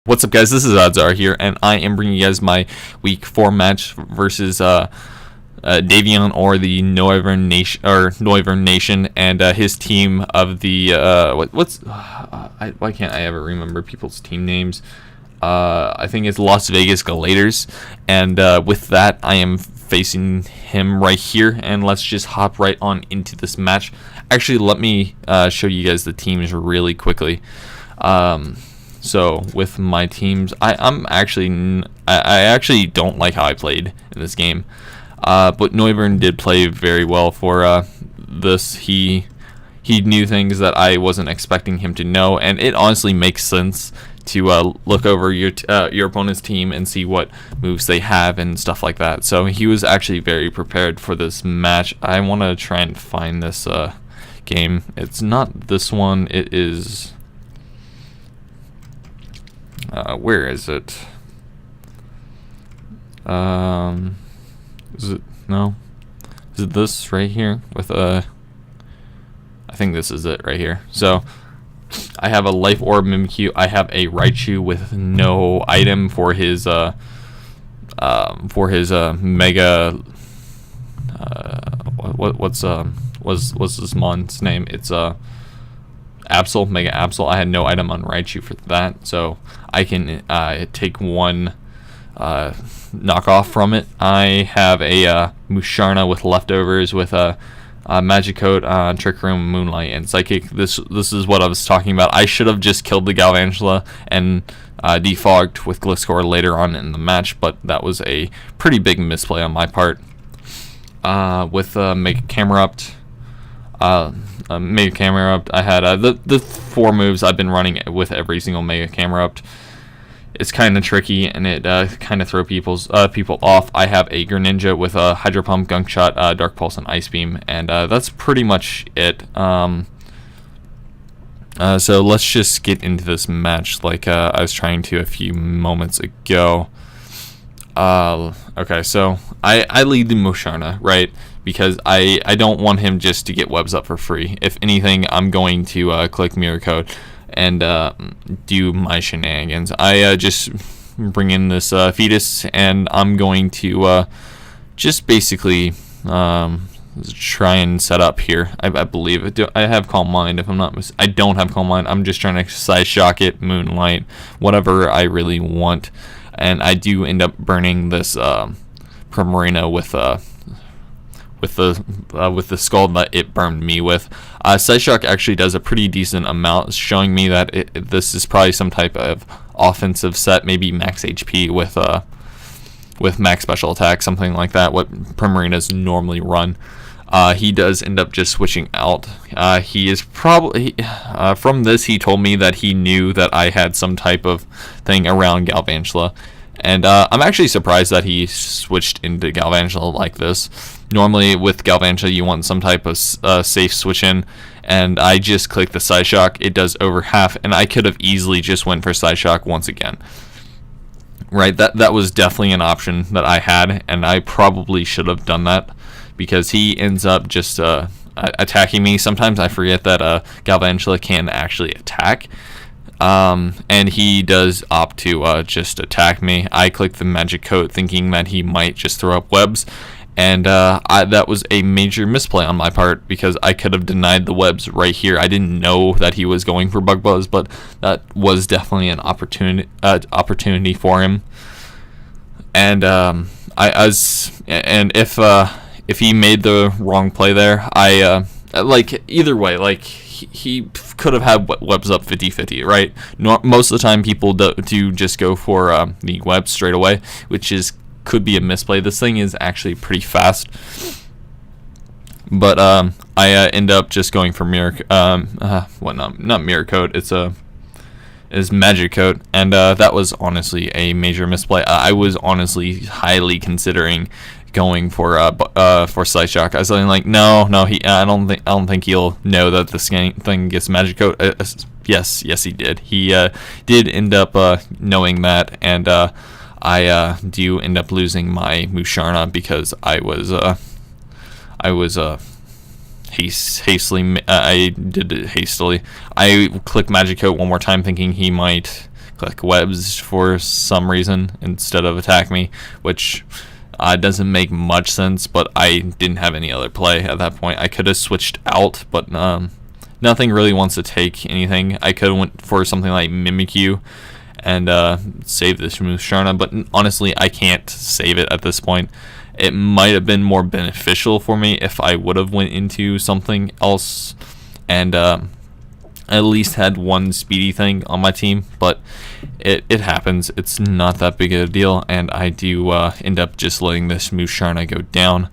What's up, guys? This is OddsAre here, and I am bringing you guys my Week 4 match versus Davion, or the Northern Nation, and his team of the why can't I ever remember people's team names? I think it's Las Vegas Galladers, and with that, I am facing him right here, and let's just hop right on into this match. Actually, let me show you guys the teams really quickly. So with my teams, I actually don't like how I played in this game, but Northern did play very well for this. He knew things that I wasn't expecting him to know, and it honestly makes sense to look over your opponent's team and see what moves they have and stuff like that. So he was actually very prepared for this match. I want to try and find this game. It's not this one. It is. Where is it? Is it no? Is it this right here with I think this is it right here. So I have a Life Orb Mimikyu. I have a Raichu with no item for his Mega. What's this mon's name? It's Absol, Mega Absol. I had no item on Raichu for that, so I can take one knockoff from it. I have a Musharna with leftovers with a Magicoat, Trick Room, Moonlight, and Psychic. This is what I was talking about. I should have just killed the Galvantula and defogged with Gliscor later on in the match, but that was a pretty big misplay on my part. With Mega Camerupt. Mega Camerupt, I had the 4 moves I've been running with every single Mega Camerupt. It's kind of tricky, and it kind of throw people off. I have a Greninja with a Hydro Pump, Gunk Shot, Dark Pulse, and Ice Beam, and that's pretty much it. So let's just get into this match like I was trying to a few moments ago. Okay, so I lead the Musharna, right? Because I don't want him just to get webs up for free. If anything, I'm going to click Mirror Code and do my shenanigans. I just bring in this Fetus, and I'm going to just basically try and set up here. I believe I have Calm Mind. If I'm not, I don't have Calm Mind. I'm just trying to Side Shock it, Moonlight, whatever I really want, and I do end up burning this Primarina with the skull that it burned me with. Side Shock actually does a pretty decent amount, showing me that this is probably some type of offensive set, maybe max HP with max special attack, something like that, what Primarinas normally run. He does end up just switching out. He is probably, from this, he told me that he knew that I had some type of thing around Galvantula. And I'm actually surprised that he switched into Galvantula like this. Normally with Galvantula you want some type of safe switch in, and I just click the Side Shock. It does over half, and I could have easily just went for Side Shock once again. Right, that was definitely an option that I had, and I probably should have done that, because he ends up just attacking me. Sometimes I forget that Galvantula can actually attack. And he does opt to just attack me. I click the Magic Coat thinking that he might just throw up webs, and that was a major misplay on my part, because I could have denied the webs right here. I didn't know that he was going for Bug Buzz, but that was definitely an opportunity for him. And if he made the wrong play there, like either way, like he could have had webs up 50-50, right? Most of the time people do just go for the webs straight away, which could be a misplay. This thing is actually pretty fast, but I end up just going for not Mirror Code, it's Magic Coat, and that was honestly a major misplay. I was honestly highly considering going for Side Shock. I was like, no, I don't think he'll know that this thing gets Magic Coat. Yes, he did. He did end up knowing that, and I do end up losing my Musharna because I was hastily. I did it hastily. I clicked Magic Coat one more time, thinking he might click webs for some reason instead of attack me, which doesn't make much sense, but I didn't have any other play at that point. I could have switched out, but nothing really wants to take anything. I could have went for something like Mimikyu and save this Musharna, but honestly, I can't save it at this point. It might have been more beneficial for me if I would have went into something else and at least had one speedy thing on my team, but it happens. It's not that big of a deal, and I do end up just letting this Musharna go down.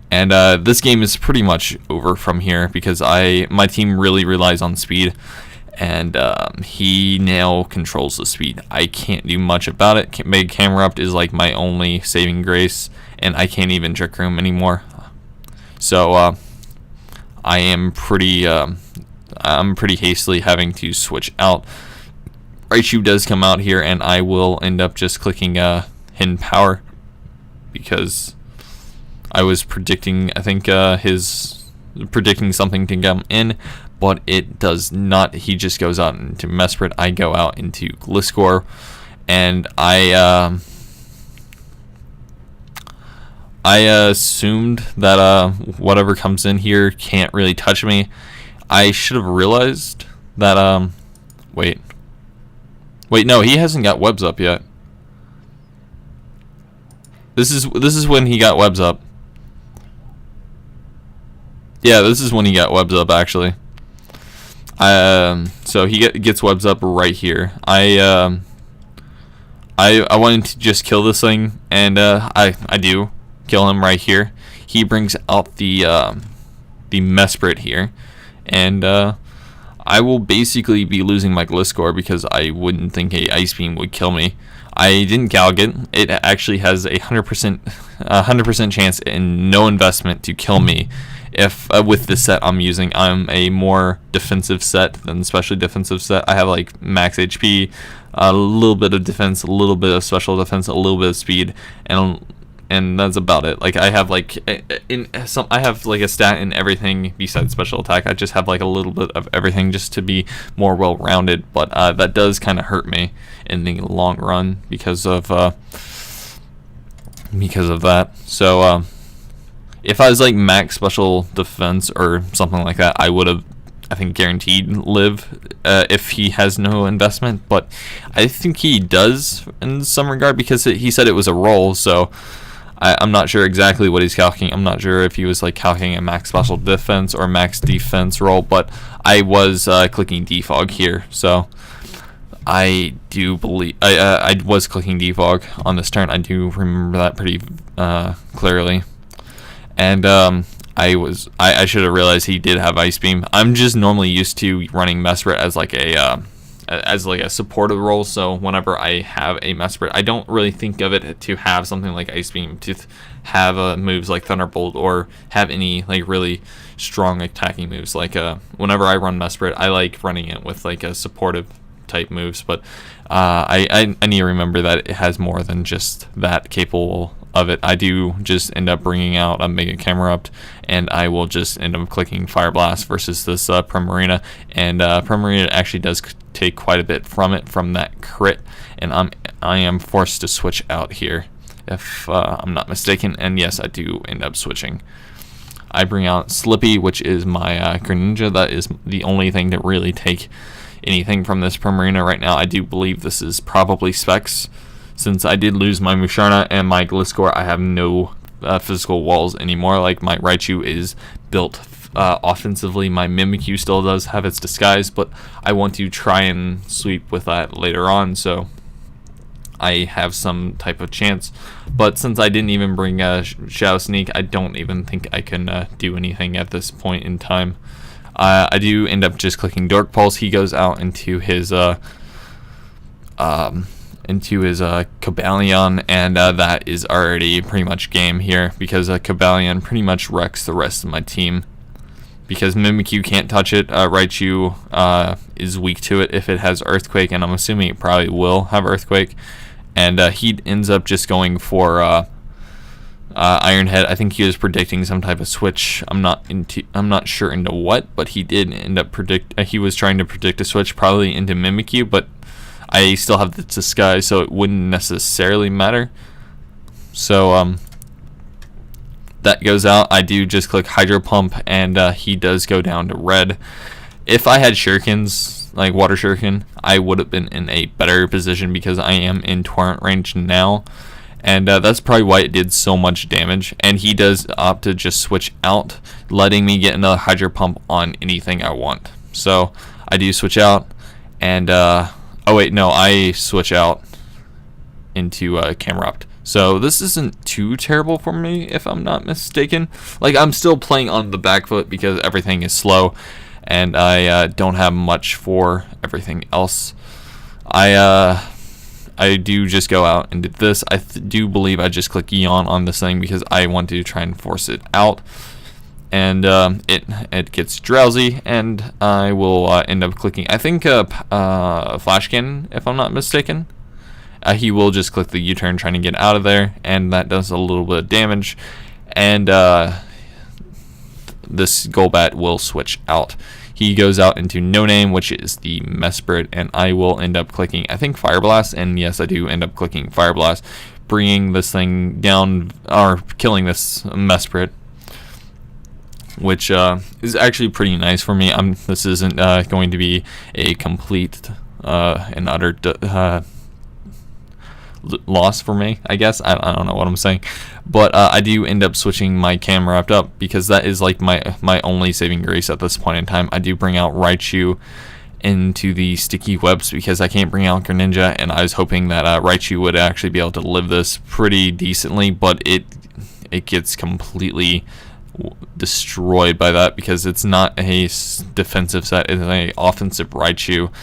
And this game is pretty much over from here because my team really relies on speed, and he now controls the speed. I can't do much about it. Mega Camerupt is like my only saving grace, and I can't even Trick Room anymore. So I am pretty hastily having to switch out. Raichu does come out here, and I will end up just clicking Hidden Power because I was predicting, I think predicting something to come in, but it does not. He just goes out into Mesprit. I go out into Gliscor, and I assumed that whatever comes in here can't really touch me. I should have realized that wait, no, he hasn't got webs up yet. This is when he got webs up. Yeah, this is when he got webs up actually. So he gets webs up right here. I wanted to just kill this thing, and I do kill him right here. He brings out the Mesprit here, and I will basically be losing my Gliscor because I wouldn't think a Ice Beam would kill me. I didn't Galgant. It actually has a 100% chance and no investment to kill me. If with the set I'm using, I'm a more defensive set than specially defensive set. I have like max HP, a little bit of defense, a little bit of special defense, a little bit of speed, and that's about it. Like I have like I have like a stat in everything besides special attack. I just have like a little bit of everything just to be more well-rounded. But that does kind of hurt me in the long run because of that. So if I was like max special defense or something like that, I would have, I think, guaranteed live if he has no investment. But I think he does in some regard because he said it was a roll. So I'm not sure exactly what he's calculating. I'm not sure if he was like calculating a max special defense or max defense roll. But I was clicking defog here, so I do believe I was clicking defog on this turn. I do remember that pretty clearly. And I should have realized he did have Ice Beam. I'm just normally used to running Mesprit as like a supportive role, so whenever I have a Mesprit, I don't really think of it to have something like Ice Beam, to have moves like Thunderbolt, or have any like really strong attacking moves. Like whenever I run Mesprit, I like running it with like a supportive type moves, but I need to remember that it has more than just that capable of it. I do just end up bringing out a Mega Camerupt, and I will just end up clicking Fire Blast versus this Primarina, and Primarina actually does take quite a bit from that crit, and I am forced to switch out here if I'm not mistaken, and yes, I do end up switching. I bring out Slippy, which is my Greninja. That is the only thing to really take anything from this Primarina right now. I do believe this is probably Specs. Since I did lose my Musharna and my Gliscor, I have no physical walls anymore. Like my Raichu is built offensively. My Mimikyu still does have its disguise, but I want to try and sweep with that later on, so I have some type of chance. But since I didn't even bring Shadow Sneak, I don't even think I can do anything at this point in time. I do end up just clicking Dark Pulse. He goes out into his Cobalion, and that is already pretty much game here, because Cobalion pretty much wrecks the rest of my team. Because Mimikyu can't touch it, Raichu is weak to it if it has Earthquake, and I'm assuming it probably will have Earthquake. And he ends up just going for Iron Head. I think he was predicting some type of switch. I'm not sure into what, but he did end up he was trying to predict a switch probably into Mimikyu, but I still have the disguise, so it wouldn't necessarily matter. So that goes out. I do just click hydro pump, and he does go down to red. If I had shurikens, like water shuriken, I would have been in a better position because I am in torrent range now, and that's probably why it did so much damage. And he does opt to just switch out, letting me get another hydro pump on anything I want. So I do switch out, and oh wait, no, I switch out into camera opt. So this isn't too terrible for me, if I'm not mistaken. Like, I'm still playing on the back foot because everything is slow, and I don't have much for everything else. I do just go out and do this. I do believe I just click yawn on this thing because I want to try and force it out, and it gets drowsy, and I will end up clicking, I think, flash cannon, if I'm not mistaken. He will just click the U-turn trying to get out of there, and that does a little bit of damage, and this Golbat will switch out. He goes out into no name, which is the Mesprit, and I will end up clicking, I think, Fire Blast, and yes, I do end up clicking Fire Blast, bringing this thing down, or killing this Mesprit, which is actually pretty nice for me. This isn't going to be a complete and utter loss for me, I guess. I don't know what I'm saying, but I do end up switching my camera up because that is like my only saving grace at this point in time. I do bring out Raichu into the sticky webs because I can't bring out Greninja, and I was hoping that Raichu would actually be able to live this pretty decently, but it gets completely destroyed by that because it's not a defensive set, it's an offensive Raichu.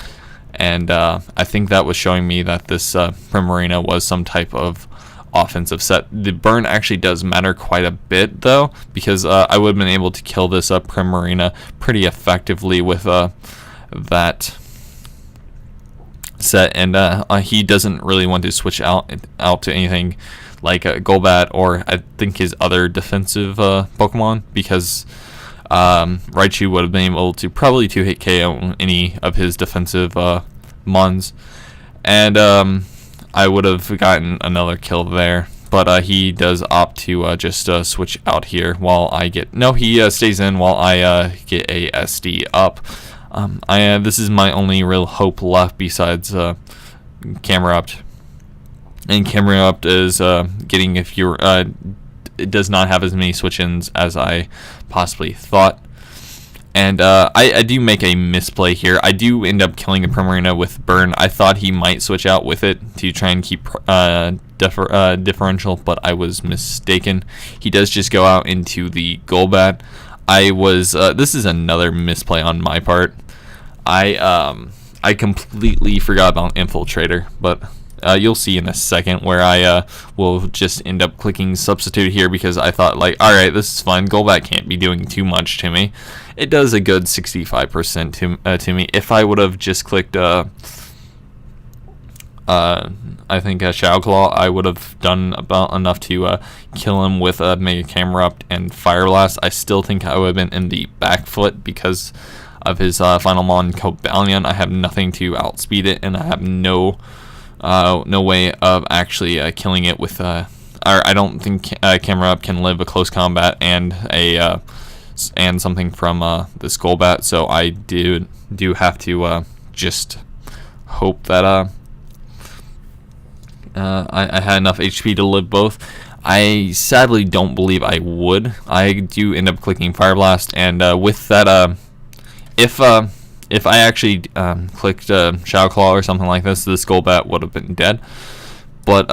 And I think that was showing me that this Primarina was some type of offensive set. The burn actually does matter quite a bit, though, because I would have been able to kill this Primarina pretty effectively with that set. And he doesn't really want to switch out to anything like Golbat or I think his other defensive Pokemon, because Raichu would have been able to probably 2-hit KO any of his defensive Mons, and I would have gotten another kill there, but he does opt to just switch out here while I get, no, he stays in while I get a SD up. This is my only real hope left besides camera opt, and camera opt is getting, if you're it does not have as many switch-ins as I possibly thought. And I do make a misplay here. I do end up killing the Primarina with Burn. I thought he might switch out with it to try and keep differential, but I was mistaken. He does just go out into the Golbat. This is another misplay on my part. I completely forgot about Infiltrator, but you'll see in a second where I will just end up clicking substitute here because I thought, like, alright, this is fine. Golbat can't be doing too much to me. It does a good 65% to me. If I would have just clicked, I think Shadow Claw, I would have done about enough to kill him with Mega Camera Up and Fire Blast. I still think I would have been in the back foot because of his final Mon Cobalion. I have nothing to outspeed it, and I have no way of actually killing it with I don't think Camera Up can live a close combat and and something from this Golbat, so I do have to just hope that I had enough HP to live both. I sadly don't believe I would. I do end up clicking Fire Blast, and with that, if I actually clicked Shadow Claw or something like this Golbat would have been dead. But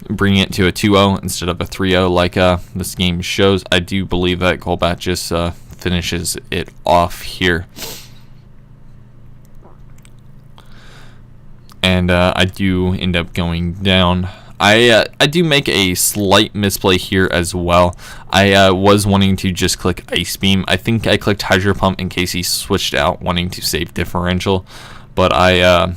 bringing it to a 2-0 instead of a 3-0 like this game shows, I do believe that Golbat just finishes it off here. And I do end up going down. I do make a slight misplay here as well. I was wanting to just click Ice Beam. I think I clicked Hydro Pump in case he switched out, wanting to save differential. But I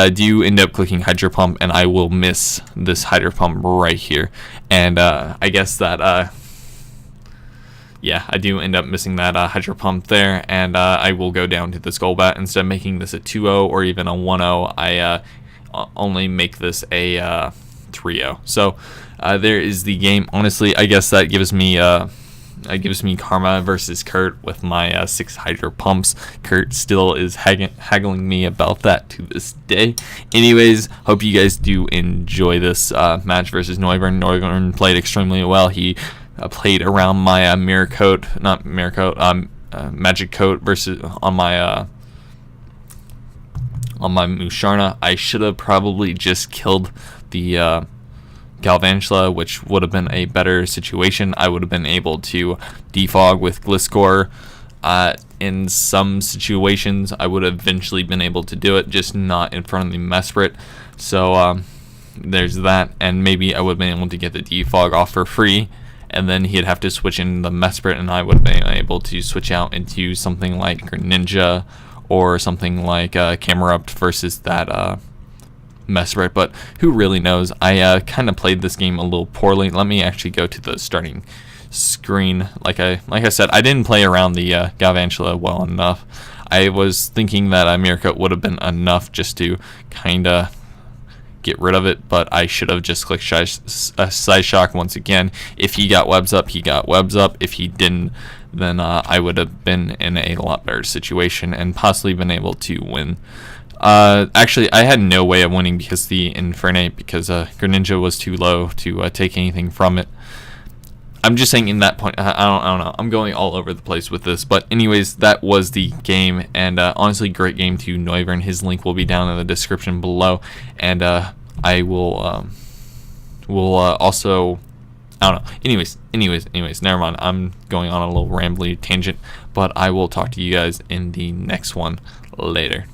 do end up clicking Hydro Pump, and I will miss this Hydro Pump right here. And I guess that yeah, I do end up missing that Hydro Pump there, and I will go down to the Skull Bat. Instead of making this a 2-0 or even a 1-0, I only make this a 3-0. So there is the game. Honestly, I guess that gives me karma versus Kurt with my 6 Hydro Pumps. Kurt still is haggling me about that to this day. Anyways, hope you guys do enjoy this match versus Neuburn. Neuburn played extremely well. He played around my Magic Coat versus on my Musharna. I should have probably just killed the Galvantula, which would have been a better situation. I would have been able to defog with Gliscor. In some situations, I would have eventually been able to do it, just not in front of the Mesprit. So there's that, and maybe I would have been able to get the defog off for free, and then he'd have to switch in the Mesprit, and I would have been able to switch out into something like Greninja or something like Camerupt versus that Mesprit. But who really knows? I kind of played this game a little poorly. Let me actually go to the starting screen. Like I said, I didn't play around the Galvantula well enough. I was thinking that Miracle would have been enough just to kind of get rid of it, but I should have just clicked Side Shock once again. If he got webs up, he got webs up. If he didn't, then I would have been in a lot better situation and possibly been able to win. Actually, I had no way of winning because the Infernape, because Greninja was too low to take anything from it. I'm just saying in that point, I don't know. I'm going all over the place with this. But anyways, that was the game. And honestly, great game to Neuburn. His link will be down in the description below. And I will also... I don't know. Anyways, never mind. I'm going on a little rambly tangent. But I will talk to you guys in the next one later.